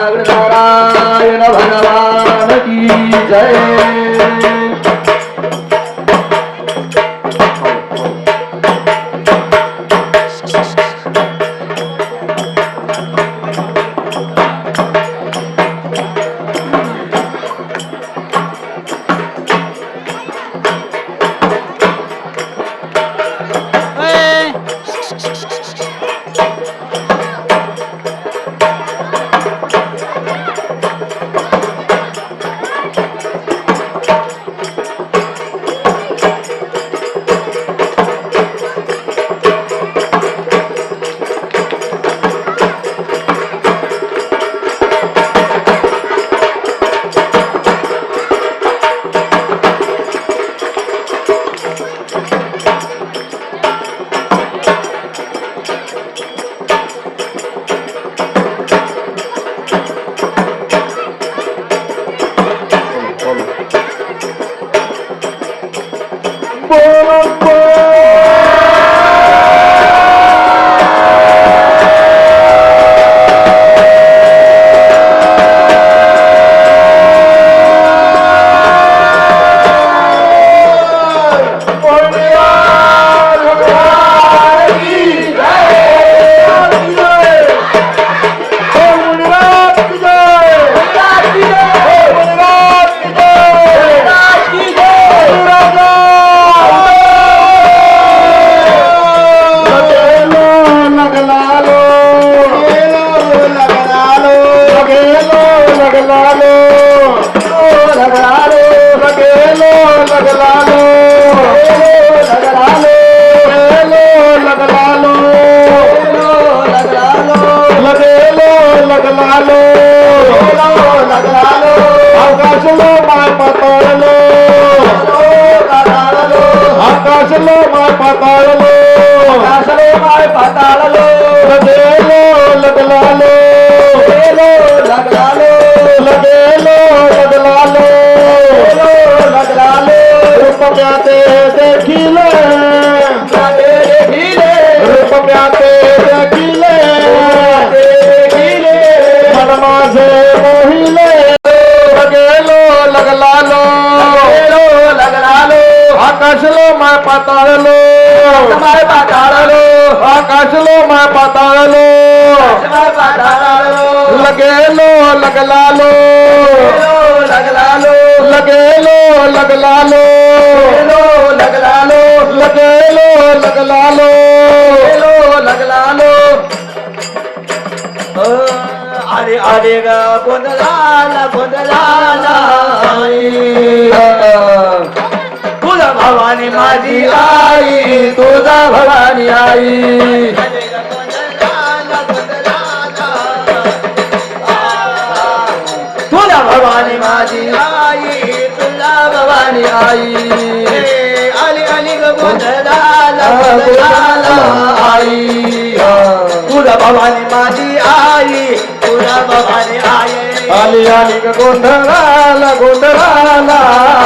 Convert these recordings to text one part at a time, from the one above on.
नारायण भगवान की जय। ఆకాశలో మా పాతాళలో ఆకాశలో మా పాతాళలో లగేలో లగలాలో లగేలో లగలాలో లగేలో లగలాలో अरे अरे ग गोंधळाला गोंधळाला तुझा भवानी माझी आई तुझा भवानी आई तुझा भवानी माझी आई तुझा भवानी आई आली आली ग गोंधळाला गोंधळाला आई तुझा भवानी माझी आई तुझा भवानी आई आली आली ग गोंधळाला गोंधळाला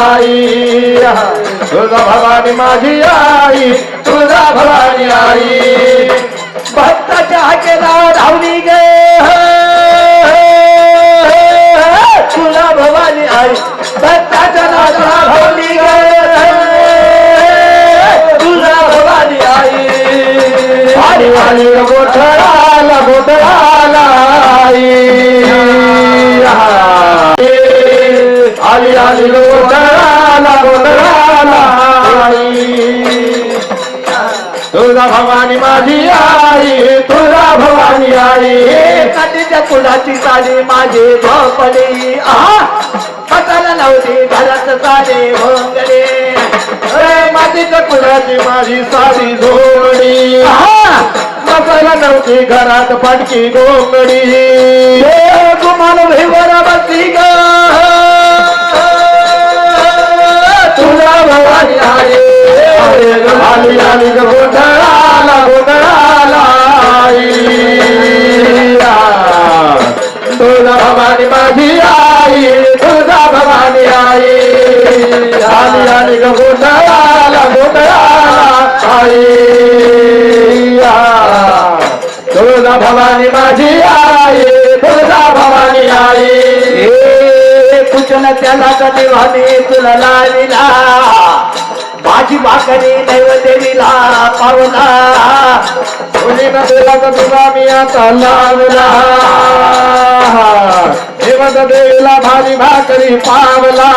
आई तुळजा भवानी माझी आई तुळजा भवानी आई भक्ताच्या हाकेला धावली गे तुला भवानी आई भक्ताच्या नादाला धावली गे तुला भवानी आई आणि आणि गोठळाला गोठळाला आई आली आली गोठळाला गोठळाला आई तुळजा भवानी माझी आई तुळजा भवानी आई काठीच्या फुलाची साडी माझी झोपली पटाला नव्हती घरात साडे भोंगले मातीच्या फुलाची माझी साडी झोपडी बसायला नव्हती घरात फटकी गोंगडी गुमान भीवर बसली ग तुला भवानी आई आली आली गोंधळाला गोंधळाला तुळजा भवानी माझी आई तुळजा भवानी आई आली आली गोंधळाला गोंधळाला आई तुळजा भवानी माझी आई तुळजा भवानी आई कुचन त्याला देवाने तुला लाविला भाजी भाकरी देवीला पावला मुलीनं दिला तर तुला मी आता लावला देवत देवीला भाजी भाकरी पावला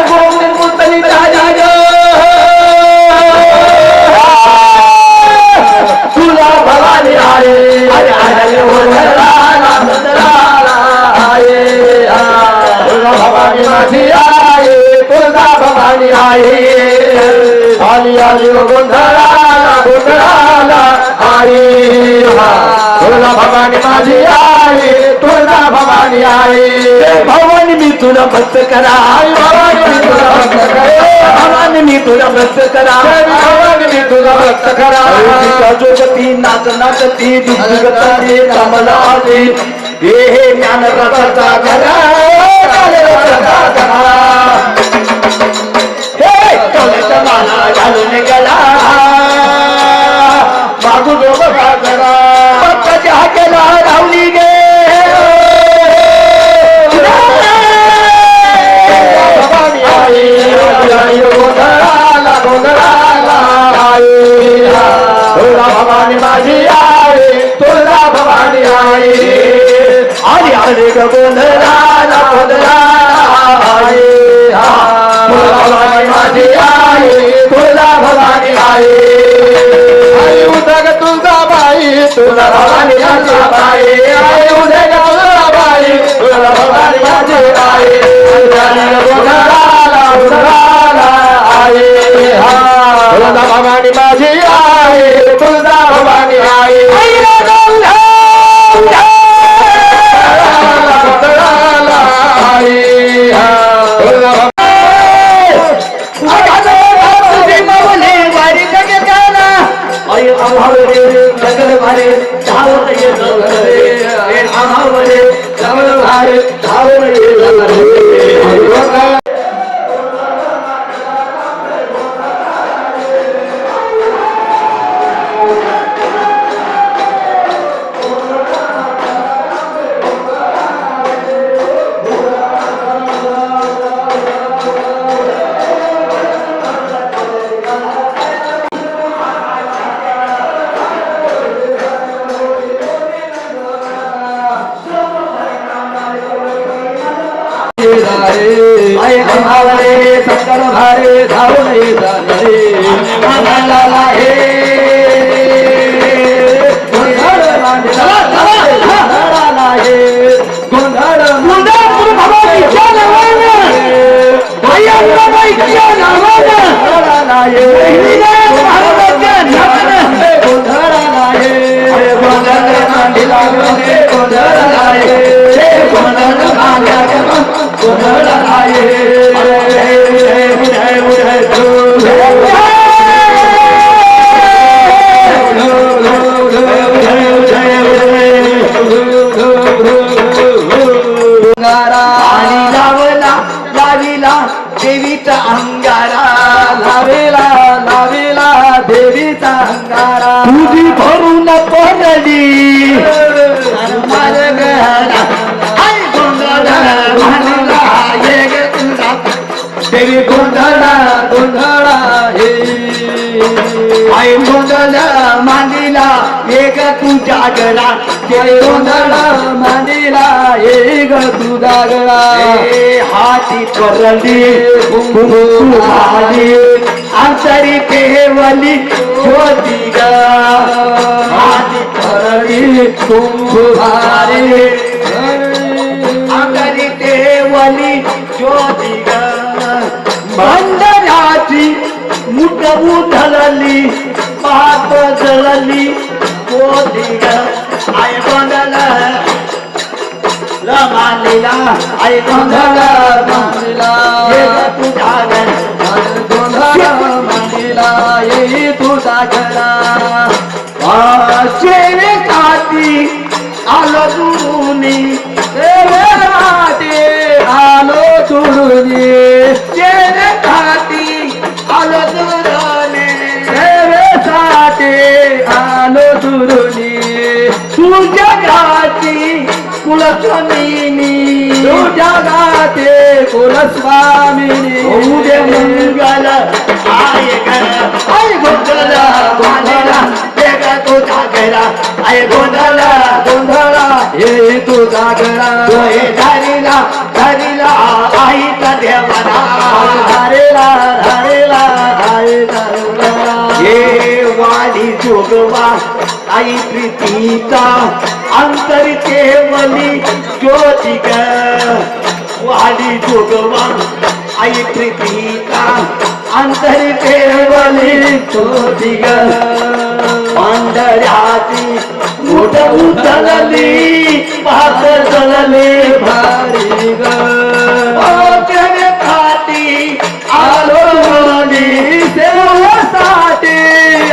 गोविंद पुतली राजा तुला भवानी आहे तुळजा भवानी माझी आई तुळजा भवानी आई आली आली गोंधळाला गोंधळाला आई तुळजा भवानी माझी आई तुळजा भवानी आई भवानी मी तुला भक्त करा भवानी मी तुला भक्त करा भवानी मी तुला भक्त करा भवानी मी तुला भक्त करा जोगती नाच नाचती दुर्गती कमलाची हे ज्ञान रसाचा घरा हे कवल्याचा माला घालून गेला मागू जो बघा जरा भक्ताच्या हाकेला धावली गे भवानी आई गोंधळाला गोंधळाला आई तुळजा भवानी माझी आई तुळजा भवानी आई आली आली गोंधळाला गोंधळाला आई तुळजा भवानी माझी आई तुळजा भवानी आई आई उदग तुळजा बाई तुळजा भवानी माझी बाई आई उदग तुळजा बाई तुळजा भवानी माझी आई गोंधळाला गोंधळाला आई तुळजा भवानी माझी आई तुळजा भवानी आई गोंधळाला आई तुळजा भारे शंकर भारे धावून येतात रे मनाला हे गोंधळ मनाला हे गोंधळ गोंधळ भगवानीच्या नावानं भैय्याबाईच्या नावानं महाराजांच्या नावानं गोंधळाला हे गोंधळ मांडीला गोंधळाला हे गोंधळ मांडीला गोंधळाला हे अंगारा लाविला लाविला देवीचा अंगारा तुझी भरून पडली माझ्या घरा आई गोंधळ मांडला एक तुझा देवी गोंधळा गोंधळा हे आई गोंधळ मांडला एक तुझ्या घरा देवी गोंधळा मांडीला एक तुझा गळा हाती करली कुंकुमाली अंतरी केवली ज्योती ग हाती हरळी कुंभारे अंतरी केवली ज्योती ग भंडाऱ्याची मुठ उधळली पाप जळली ज्योती ग आय गोंधळ मानलेला आई गोंधळ मांडीला तुझ्या घर गोंधळ मांडीला येई तुझा गळा शेवेसाठी आलो दुरुनी देवाटे आलो तुरुनी शेवेसाठी आलो दुरुनी देवेसाठी आलो तुरुनी तुझ्या गाची कुलस्वामिनी तुझ्या गाते कुलस्वामिनी उदे मंगल आय घर आय गोंधळ मांडला एक तुझा घरा आय गोंधळ गोंधळा ये तुझा गळा तोय धारीला धारीला आईचा देवाना हरेला हरेला हरेला हे वाली जोगवा आई प्रीतीचा अंतर केवली ज्योती ग वाली जोगवा आई प्रीतीचा अंतर केवली ज्योती ग पांढऱ्याची मोठ उचलली पाक जळले भारी ग खाती आलो सेवासाठी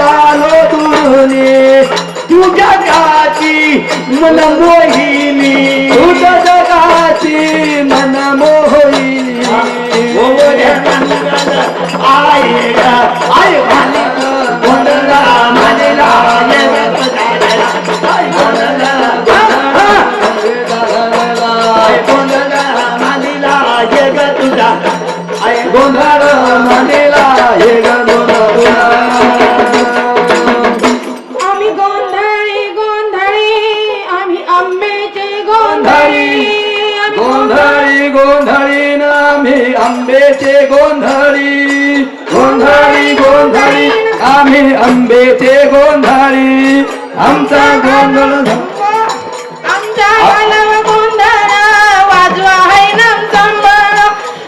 आलो तुरुनी तुझ्या गाची मन मोहिनी तुझ्या जगाची मन मोहिनी आय आय भाली गोंधळ मानला गोंधळ मानला जग तुझा आय गोंधळ मांडीला हे आम्ही गोंधळी गोंधळी आम्ही आंब्याचे गोंधळी आम्ही गोंधळी गोंधळी नामी आंबेचे गोंधळी गोंधळी गोंधळी आम्ही आंबेचे गोंधळी आमचा गोंधळ आमच्या गालाव गोंधळ वाजवा हरिनाम सांभाळ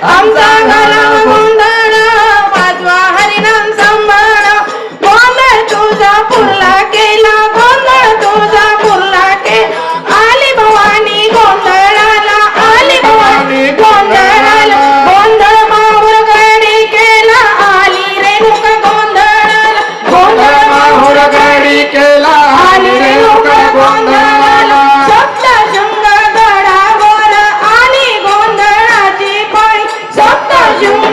आमचा गालाव गोंधळ वाजवा हरिनाम सांभाळ गोंधळ तुझा पुरला केला गोंधळ तुझा पुरला के आली भवानी गोंधळाला आली भवानी गोंधळाला गोंधळ माहुर गडी केला आली रेणुका गोंधळाला गोंधळ माहुर गडी केला आली रेणुका गोंधळाला सप्तशृंग गडावर आली गोंधळाची पायी सप्तशृंग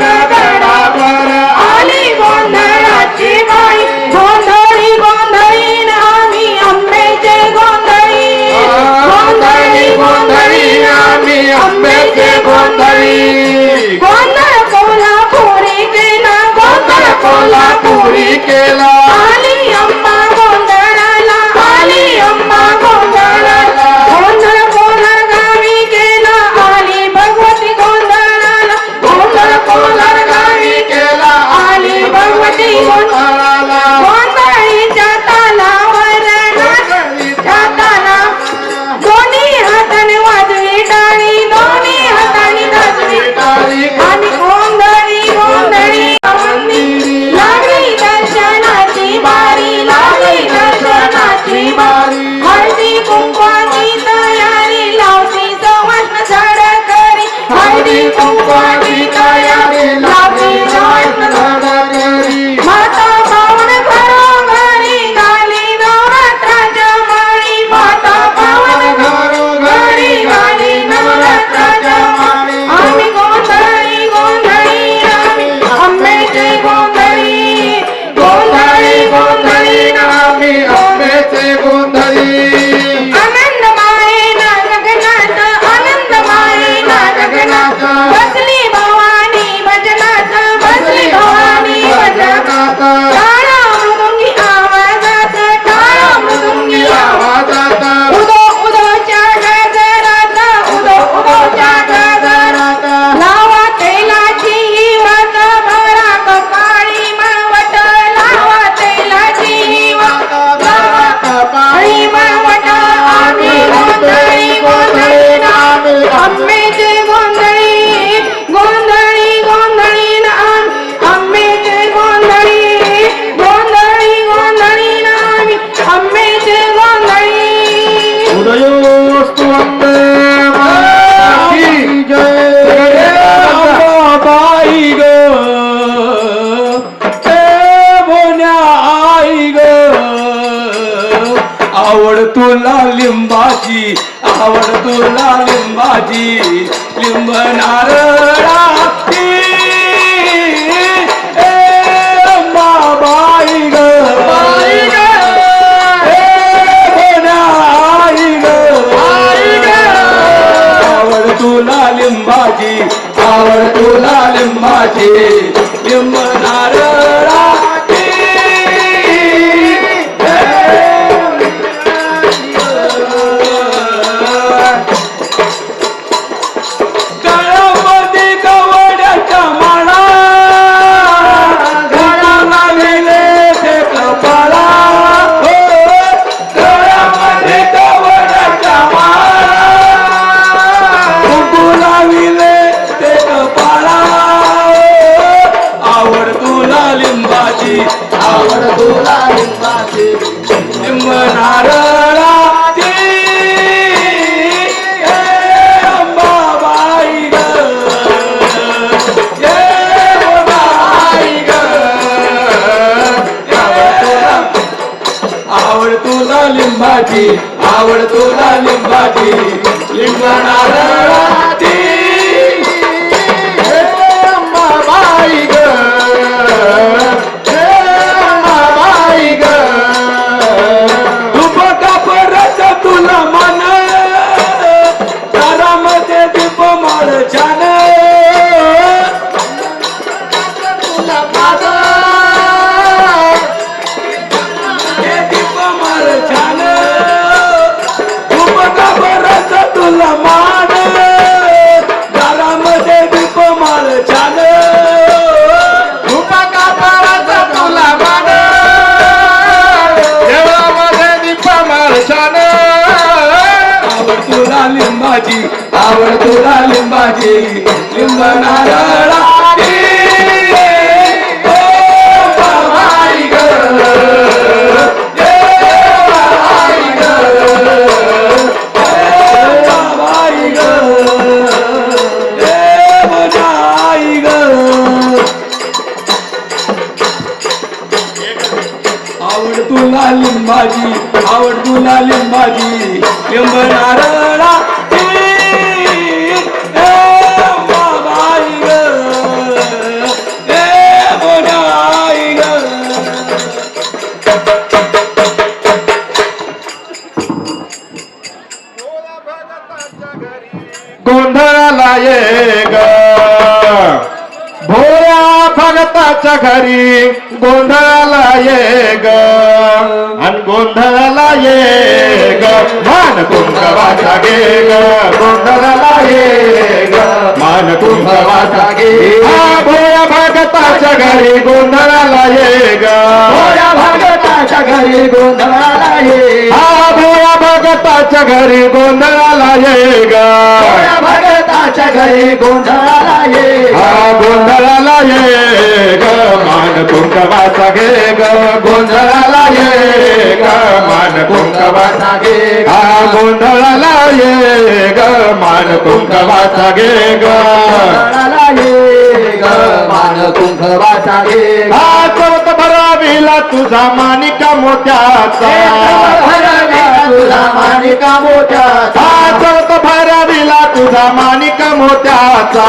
लिंबाची आवड तुला लिंबाची लिंब नारळाची ए बाई ग बाई ग आवड तुला लिंबाची आवड तुला लिंबाची लिंब नारळाची गळ्यामध्ये कवड्याच्या माळा गळ्याला गेले ते कपाळा हो गळ्यामध्ये कवड्याच्या माळा लाविले ते कपाळा आवड तुला लिंबाची आवड तुला लिंबाची लिंब नारळाची अंबाबाई ग बाई ग आवड तुला लिंबाची आवड तुला लिंबाची लिंब नारळाची अंबाबाई ग अंबाबाई ग धूप कापरच तुला मान दारामध्ये दीप माळ छान तुला माझा दीप माळ छान धूप कापरच तुला मान दारामध्ये दीप माळ छान धूप कापरच तुला मान देवळामध्ये दीप माळशान आवड तुला लिंबाची आवड तुला लिंबाची लिंब नारळाची ओ बाई ग बाई ग बाई ग बाई ग आवड तुला लिंबाची आवड तुला लिंबाची लिंब नारळाची ए बाई ग ए बाई ग गोंधळाला ये ग भोळ्या भगताच्या घरी गोंधळाला ये ग आणि गोंधळाला ये ग मान कुंभवाचा घे ग गोंधळाला ये ग मान कुंभवाचा घे भोळ्या भगताच्या घरी गोंधळाला ये ग भोळ्या भगताच्या घरी गोंधळाला ये भोळ्या भगताच्या घरी गोंधळाला ये ग भोळ्या भगताच्या घरी गोंधळाला ये गोंधळाला ये ग मान कुंभवाचा घे ग गोंधळाला ये ग मान कुंभवाचा घे गोंधळाला ये ग मान कुंभवाचा घे ग गोंधळाला ये ग मान कुंभवाचा घे चौथ भरावीला तुझा मानिका मोत्याचा तुझा मानिका मोत्याचा चौथ भरावीला तुझा मानिका मोत्याचा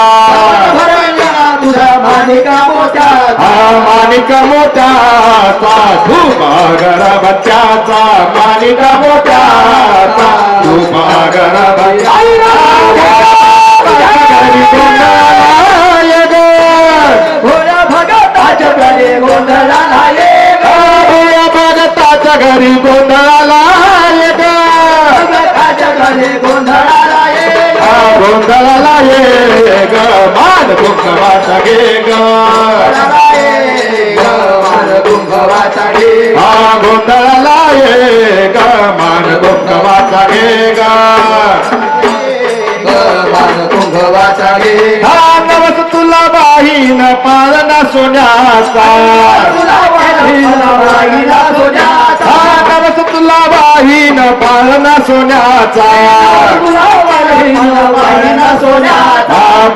तुझा मानिका मोत्याचा मानिका मोत्याचा धुमा गरबत्याचा मानिका मोत्याचा धुमा गरबत्याचा भोळ्या भगताच्या घरी गोंधळाला ये ग भगताच्या घरी गोंधळाला ये ग भगताच्या घरी गोंधळाला ये गोंधळाला ये ग मान कुंभवाचा घे ग मान कुंभवाचा घे गोंधळाला ये ग मान कुंभवाचा घे ग मान कुंभवाचा घे नवस तुला बाहीन पाळणा सोन्याचा नवस तुला बाहीन पाळणा सोन्याचा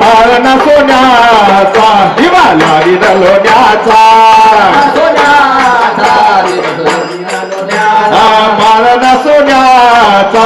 पाळणा सोन्याचा हिमालयारी लोण्याचा पाळणा सोन्याचा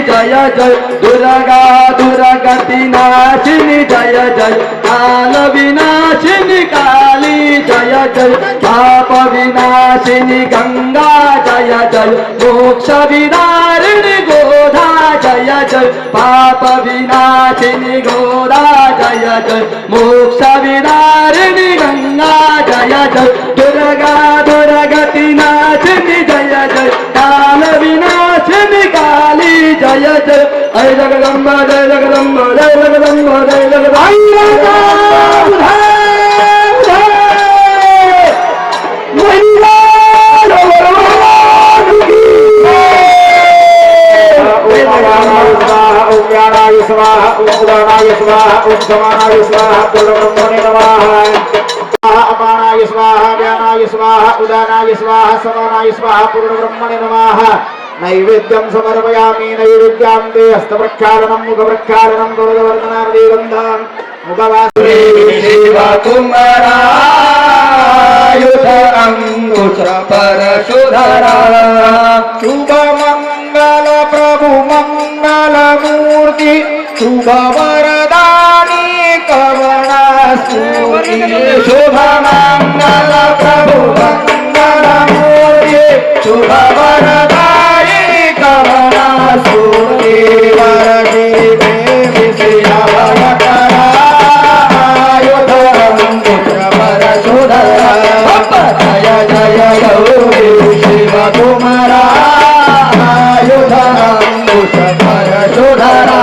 जय जय दुर्गा दुर्गति नाशिनी जय जय काल विनाशिनी काली जय जय पाप विनाशिनी गंगा जय जय मोक्ष विदारिणी गोधा जय जय पाप विनाशिनी गोधा जय जय मोक्ष विदारिणी गंगा जय जय दुर्गा दुर्गति नाशिनी जय जय काल विनाशिनी काली जय जय जय जगदम्बा जय जगदम्बा जय जगदम्बा जय जगदम्बा ओम ज्ञानाय स्वाहा ओम उदानाय स्वाहा ओम समानाय स्वाहा ब्रह्मणे नमः अपानाय स्वाहा ज्ञानाय स्वाहा उदानाय स्वाहा समानाय स्वाहा पूर्णब्रह्मणे नमः नैवेद्यं समर्पयामि नैवेद्यां ते हस्तप्रक्षालनं मुखप्रक्षालनं गौरवर्धनार्दिगन्धं मुखवासुरे शिवकुमारायुध अंकुश परशुधरा शुभ मंगल प्रभु मंगल मूर्ति शुभ वरदानी करुणा स्तुति शुभ मंगल प्रभु मंगल मूर्ति शुभ वरदायी करुणा स्तुति वरदी देवी श्रीरामकरा आयुध अंकुश परशुधरा जय जय गौरी शिव कुमारा आयुध अंकुश परशुधरा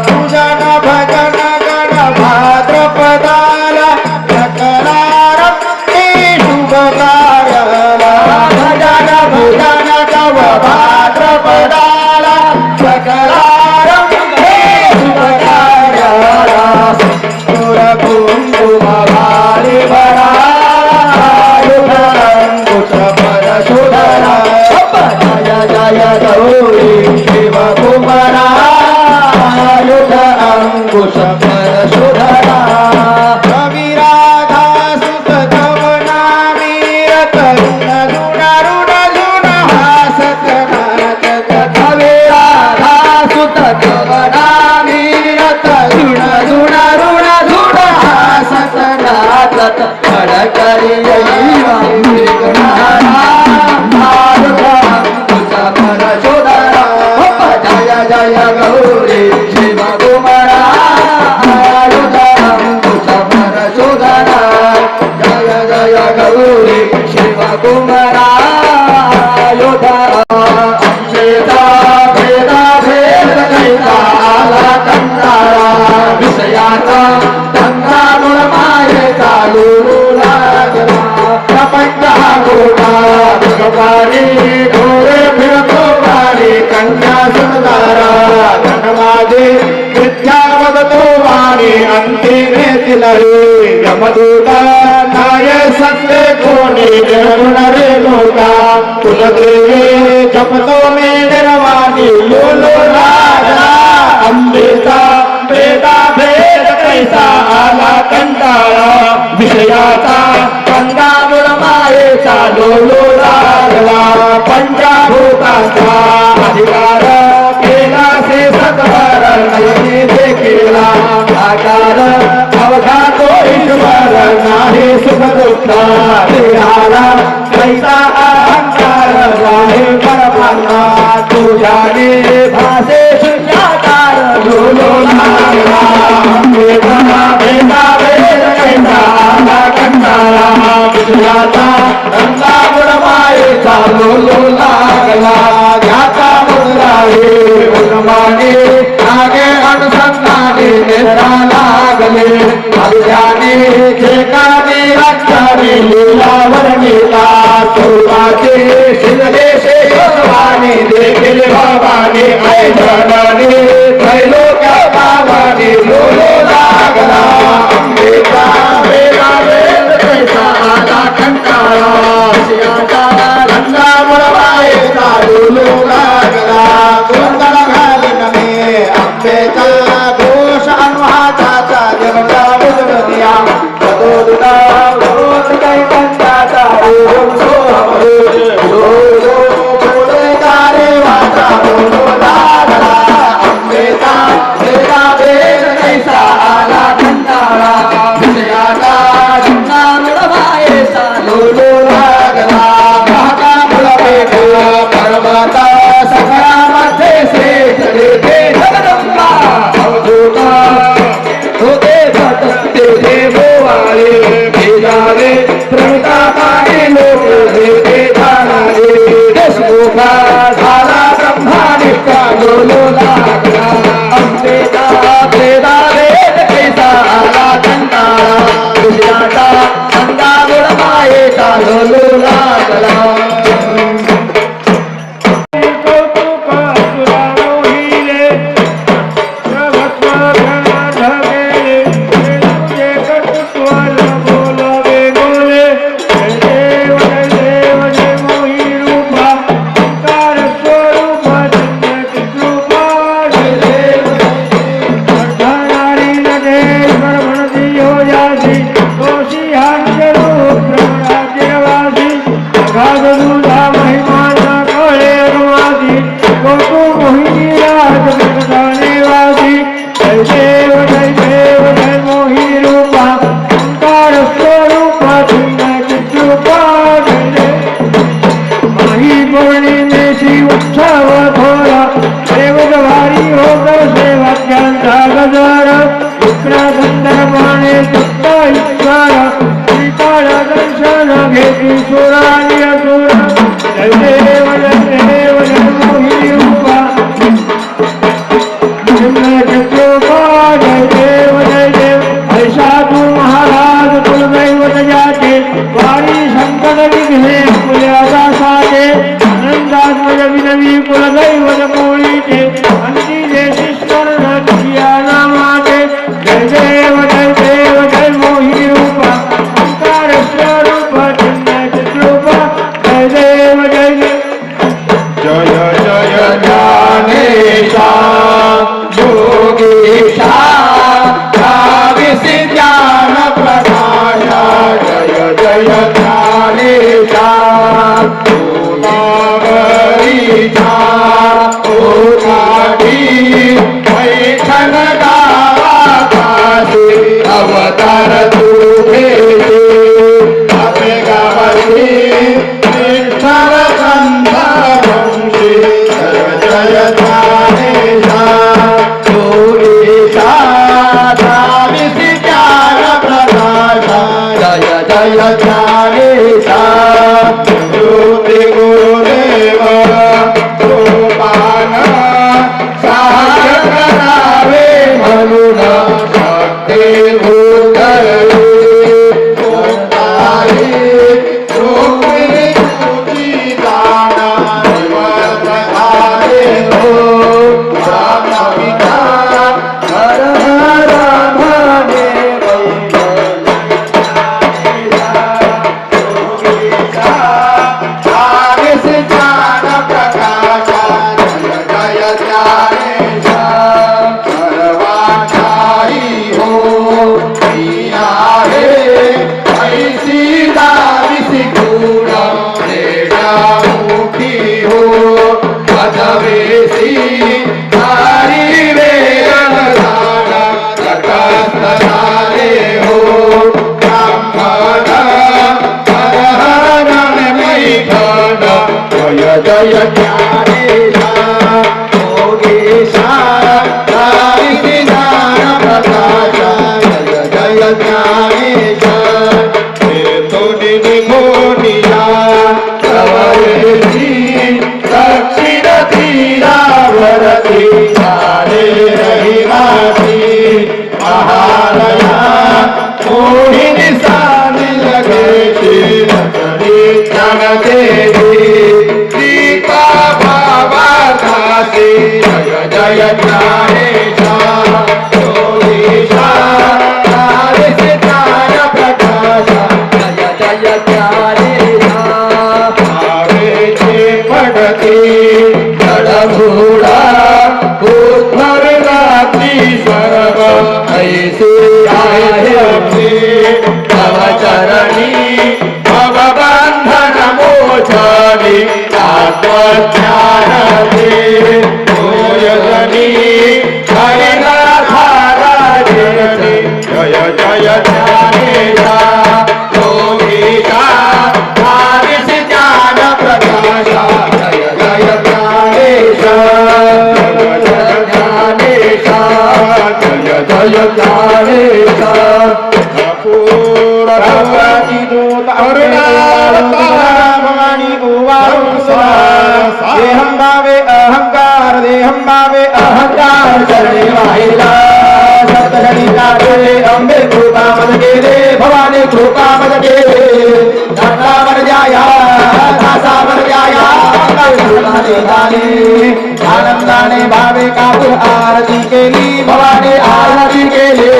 पूजन भजन गण भाद्रपदाला सकलारं ते शुभ कार्याला भजन भजन तव भाद्रपदाला सकलारं हे शुभ कार्याला सुर कुंकुम भारी भरा आयुध अंकुश परशुधरा जय जय गौरी शिव कुमारा आयुध अंकुश परशुधरा कविराधा सुत तव नामी तरुण गुण रुण गुण हासत नाचत कवे राधा सुत कवनामी तरुण गुण ऋण धुण हासत नाचत खडकरी जय जय गौरी शिव कुमारा आयुध अंकुश परशुधरा जय जय गौरी शिव कुमारा आयुध वेदा वेदा भेद कैसा आला कंटाळा विषयाचा गंगा मुळ मायेचा लुलू लागला प्रपंच हा गोटा भगवानी ढोरे फिरतो वाणी कन्या सुंदरा धनमाजे विद्या वदतो वाणी अंतिमे तिलहे यमदूता नाय सत्य कोणी निर्गुण रे लोका कुलदेवे जपतो मे निर्वाणी लोलो राजा अंबेचा वेदा भेद कैसा आला कंटाळा विषयाचा गंगा मुळ मायेचा लोलो लागला पंचाभूतांचा अधिकार केला से सत्वर नयनी देखीला आकार अवघा तो ईश्वर नाही सुख दुःख देहाला कैसा अहंकार आहे परमात्मा तुझ्याने भासे शून्याकार लोलो लागला वेदा वेदा वेद कैसा आला कंटाळा विषयाचा गंगा मुळ मायेचा लोलो लागला घ्याचा मुद्रा हे उन्माने आगे अनुसंधाने नेत्रा लागले अभियाने ठेकाने रक्षाने लीलावर नीला स्वरूपाचे शिरले शेषवाने देखील भवाने ऐधनाने त्रैलोक्य भावाने लोलो लागला अंबेचा वेदा वेद कैसा आला कंटाळा विषयाचा गंगा मुळ मायेचा लोलो लागला गोंधळ घालीन मी अंबेचा घोष अनुहाचा जगता बुजवदिया तदोदुदा रोज कैकंदाचा ओम सोहम देव जय मोहिनी रूपा ओंकार स्वरूप चिन्मय चिद्रूपा जय देव जय ज्ञानेशा योगीशा काविसी ज्ञान प्रकाशा जय ज्ञानेशा नागरीशा ओकाडी पैठण गावाकाशी अवतार तुझे आपे गावाची विठ्ठल संत वंशी जय ज्ञानेशा योगीशा दाविसी ज्ञान प्रकाशा जय ज्ञानेशा ज्योति गुरुदेव गोपाल सहाय करावे म्हणून शक्ती भूतली कोणताही रोखी तुझी जाणा निवर्त आहे हो राम पिता हर हर म्हणे जय ज्ञानेशा योगेशा दाविसी ज्ञान प्रकाशा जय ज्ञानेशा हेतुनि निघोनिया प्रवयसी दक्षिण तीरावरती सारे रहिवासी महालया मोहिनी सानी लगेशी नगरी जगदेवी जय ज्ञानेशा योगीशा दाविसी ज्ञान प्रकाशा जय ज्ञानेशा आवेचे पडते जडभूडा भूतवर्गाती सर्व ऐसे आहे आपले तव चरणी भवबंधन मोचनी आत्मज्ञान दे जय ज्ञानेशा योगीशा दाविसी ज्ञान प्रकाशा जय ज्ञानेशा ज्ञानेशा जय ज्ञानेशा भवानी देहं भावे अहंकार चरणे वाहिला सप्तशनीला गेले अंबे कृपा मद गेले भवानी कृपा मद गेले दाता मर जाया दासा मर जाया आनंदाने भावे कापूर आरती केली भवानी आरती केले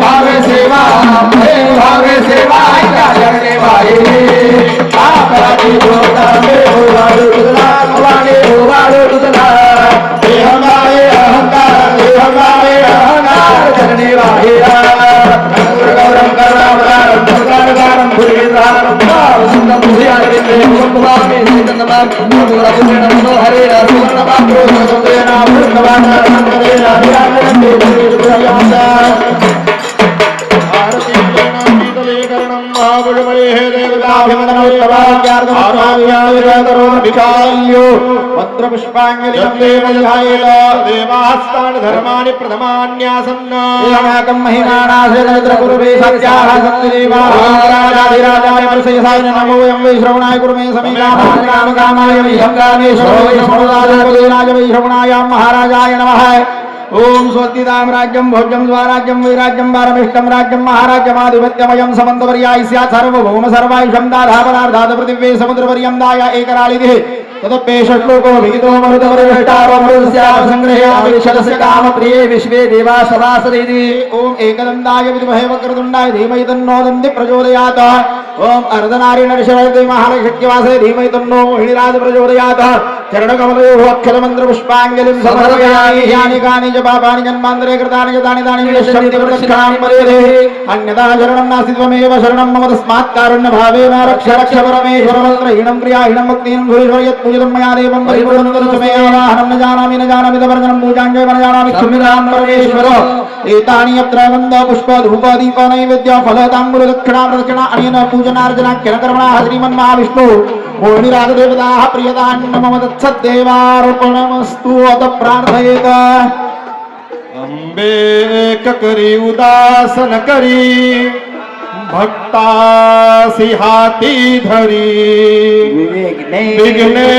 भावे सेवा भावे सेवा चरणे वाहिले आपराधी भवानी तुझला देहं भावे अहंकार चरणे वाहिला गौरम करुणावतारम दुर्गावतारम भूरिधारम सुंदर भूयारे भगवाने सिद्धनाथ गोरापुरेण मनोहरे सुवर्णमात्रो सुंदरेण भगवान सुंदरेण विराजते भूरिधायासा आरती कीर्तनीकरणं महाबलमये हे देवताभिमनोत्तमाज्ञार्गमाभियाविराकरोण पत्रपुष्पाञ्जलिं देवधायेन देवास्तानि धर्माणि प्रथमान्यासन्न एवमेकं महिमानाश्रयद्रकुरुभे सत्याः सन्देवाः राजाधिराजाय वर्षयसाय नमो यं वै श्रवणाय कुर्मे समीरामाय वै कामेश्वरो वै श्रवणाय वै श्रवणाय महाराजाय नमः ओम स्वस्तिदाम राज्यम भोज्यम स्वराज्यम वैराज्यम वारमिष्टम राज्यम महाराज्यमाधिपत्यमयं समन्तवर्याय स्यात् सार्वभौम सर्वायुषं दाधापनार्धात् पृथिव्ये समुद्रपर्यं दाय एकरालिधिः तदप्येष श्लोको विहितो मरुतपरिवेष्टावमृतस्याः संग्रहे आविशदस्य कामप्रिये विश्वे देवा सदासदेति ओम एकदन्ताय विद्महे वक्रतुण्डाय धीमहि तन्नो दन्ति प्रचोदयात् ओम अर्धनारीणर्षवते महालक्ष्मीवासे धीमहि तन्नो मोहिनीराज प्रचोदयात् चरणकमलयोः अक्षरमन्त्रपुष्पाञ्जलिं समर्पयामि यानि कानि च पापानि जन्मान्तरे कृतानि च तानि तानि विनश्यन्ति प्रदक्षिणामि मर्यते अन्यथा शरणं नास्ति त्वमेव शरणं मम तस्मात् कारुण्यभावेन रक्ष रक्ष परमेश्वर मन्त्रहीनं क्रियाहीनं भक्तिहीनं सुरेश्वर यत्पूजितं मया देवं परिपूर्णं तदस्तु मे आवाहनं न जानामि तदवर्जनं पूजाञ्च न जानामि क्षम्यतां परमेश्वर एतानि यत्र गन्ध पुष्प धूप दीप नैवेद्य फल ताम्बूल दक्षिणा प्रदक्षिणा अनेन पूजनार्चनाख्यनकर्मणा श्रीमन्महाविष्णु मोहिनीराजदेवताः प्रियतान्न मम तत्सद्देवार्पणमस्तु अत प्रार्थयेत अंबे करी उदासन करी भक्तासी हाती धरी विघ्ने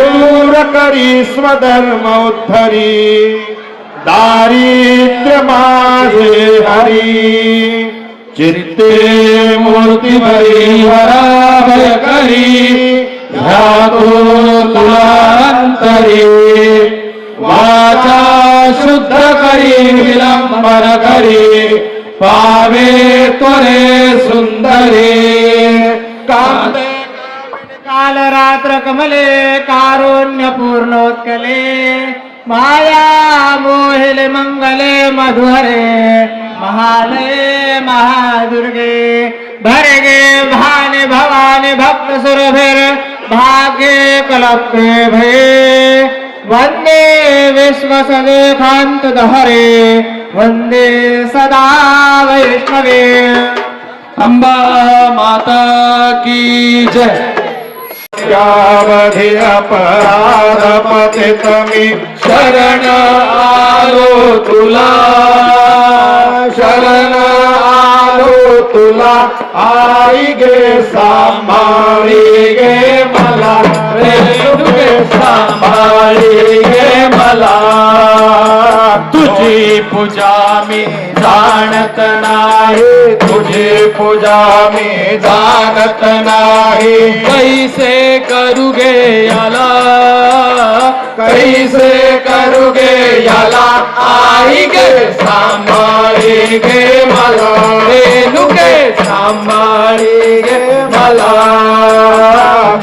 दूर करी स्वधर्म उद्धरी दारिद्र्य माझे हरी चित्ते मूर्ती भरी वराभय करी ध्यातो तुलांतरी वाचा शुद्ध करी विलंबन करी पावे त्वरे सुंदरी कांते काल रात्र कमले कारुण्य पूर्णोत्कले माया मोहिले मंगले मधुहरे महालये महादुर्गे भरगे भाने भवाने भक्त सुरभिर भाग्ये कलपे भये वंदे विश्व सदेखांत दहरे वंदे सदा वैष्णवे अंबा माता की जय यावधी अपराध पतित मी शरण आलो तुला शरण आलो तुला आई गे सांभाळी गे मला रे तुझे सांभाळी गे मला तुझी पूजा मी जाणत नाही तुझी पूजा मी जाणत नाही कैसे करू गे याला कैसे करू गे याला आई गे सांभाळी गे मला रेणू गे सांभाळी गे मला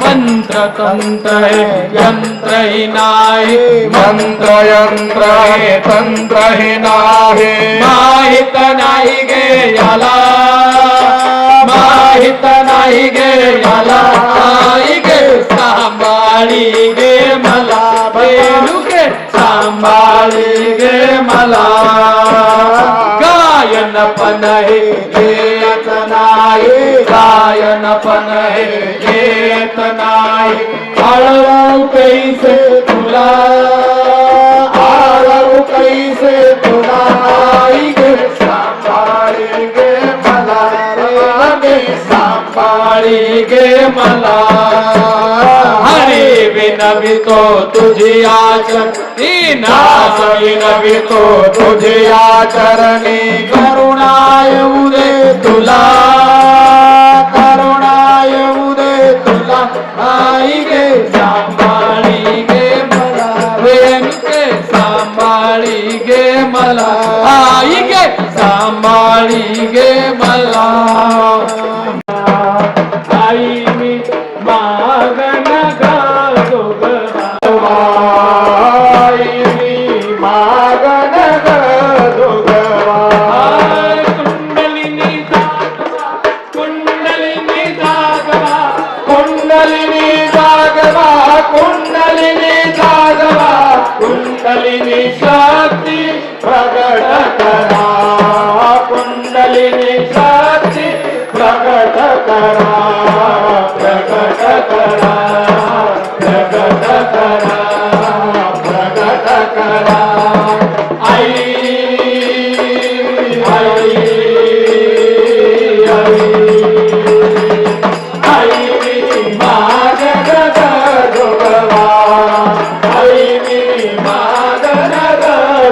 मंत्र तंत्र है यंत्र ही नाही मंत्र यंत्र है तंत्र ही नाही माहित नाही गे याला माहित नाही गे याला आई गे सांभाळी गे मला बेलू गे सांभाळी गे मला गायन पण हे येत नाही गायन पण हे येत नाही आळवू कैसे तुला आळवू कैसे तुला आई गे सांभाळी गे मला गे सांभाळी गे मला हरी विनवितो तुझी आचरणी नाथ विनवितो तुझी आचरणी करुणा येऊ दे तुला करुणा येऊ दे तुला आई गे सांभाळी गे मला रेणुके सांभाळी गे मला आई गे सांभाळी गे मला आई मी मागण गातो आई मी मागण गातो कुंडलिनी जागवा कुंडलिनी जागवा कुंडलिनी जागवा कुंडलिनी जागवा कुंडलिनी शक्ती प्रगट करा कुंडलिनी शक्ती प्रगट करा प्रगट करा प्रगट करा प्रगट करा आई आई आई आई मागण जोगवा आई मी मागण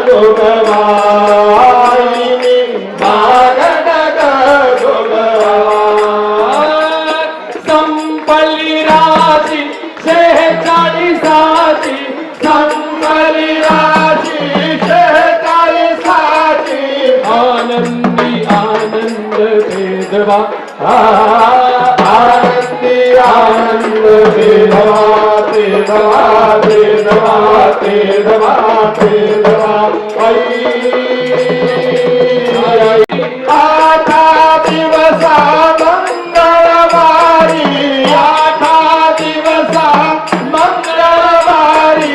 जोगवा देवा आनंदी आनंद देवा देवा देवा देवा देवा आठा दिवसा मंगळवारी आठा दिवसा मंगळवारी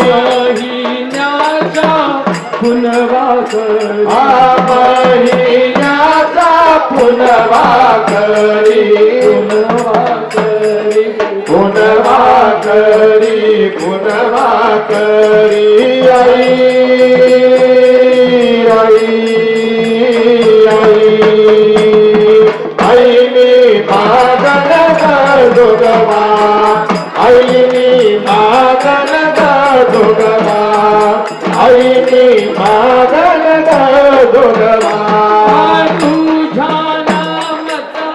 महिन्याच्या पुनवाकरी महिन्याचा पुनवाकरी पुनवाकरी पुनवाकरी आई आई आई मी मागन जोगवा आई मी मागन जोगवा आई मी मागन जोगवा तुझ्या नामाचा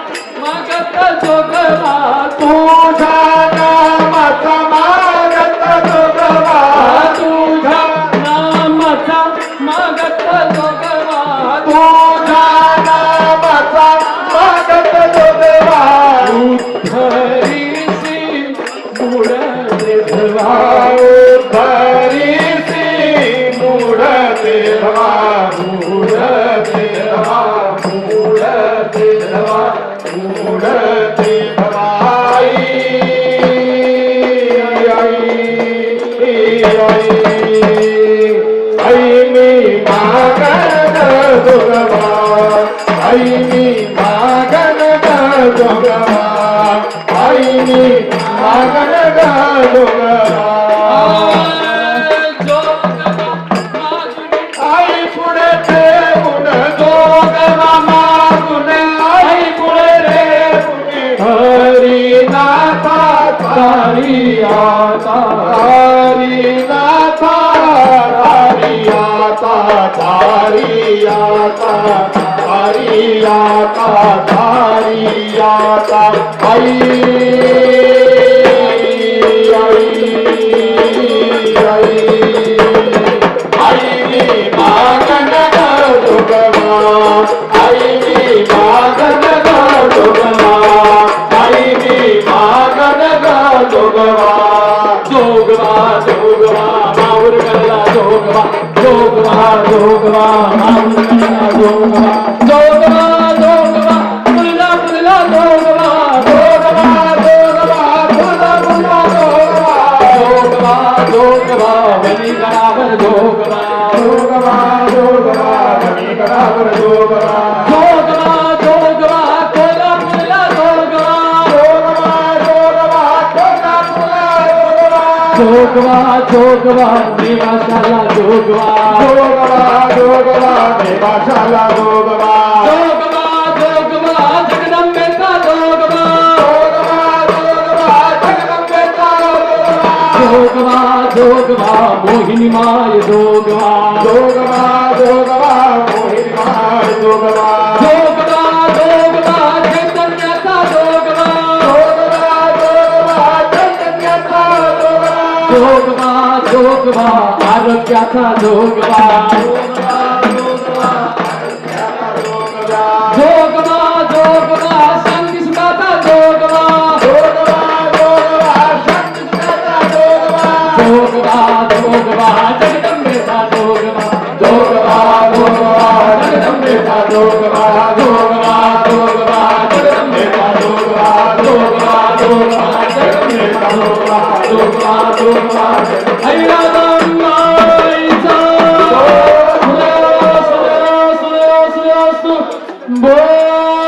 मागत जोगवा तुझ्या नामाचा मागत जोगवा तुझ्या नामाचा मागत जोगवा तुझ्या नामाचा मागत जोगवा उद्धरीसी मूळ देवा उद्धरीसी मूळ देवा मूळ देवा मूळ देवा मूळ देवा आई आई मी मागन जोगवा आई मी मागन जोगवा आई मी मागन जोगवा आई पुढे देऊन जोगवा मागून आई पुढे पुढे हरिनाथा हरियाता हरिनाथा हरियाता हरियाता हरियाता हरियाता आई आई आई आई मी मागन जोगवा आई मी मागन जोगवा आई मी मागन जोगवा जोगवा जोगवा माऊर गल्ला जोगवा जोगवा जोगवा माऊर गल्ला जोगवा जोगवा जोगवा पुरला पुरला जोगवा जोगवा जोगवा पुरला पुरला जोगवा जोगवा जोगवा बनी बराबर जोगवा जोगवा जोगवा बनी बराबर जोगवा जोगवा जोगवा कोला पुरला जोगवा जोगवा जोगवा कोला पुरला जोगवा जोगवा देवाशाला जोगवा जोगवा जोगवा देवाशाला जोगवा जोगवा जोगवा जगदंबेचा जोगवा जोगवा जोगवा जगदंबेचा जोगवा जोगवा मोहिनी माय जोगवा जोगवा जोगवा मोहिनी माय जोगवा जोगवा जोगवा चैतन्याचा जोगवा जोगवा जोगवा चैतन्याचा जोगवा जोगवा आरोग्याचा जोगवा जोगवा जोगवा जोगवा शांती सुखाचा जोगवा जोगवा जोगवा शांती सुखाचा जोगवा जोगवा जोगवा जगदंबेचा जोगवा जोगवा जोगवा जगदंबेचा जोगवा जोगवा जोगवा जगदंबेचा जोगवा जोगवा जोगवा जगदंबेचा जोगवा जोगवा जोगवा ऐरादामाईचा बोल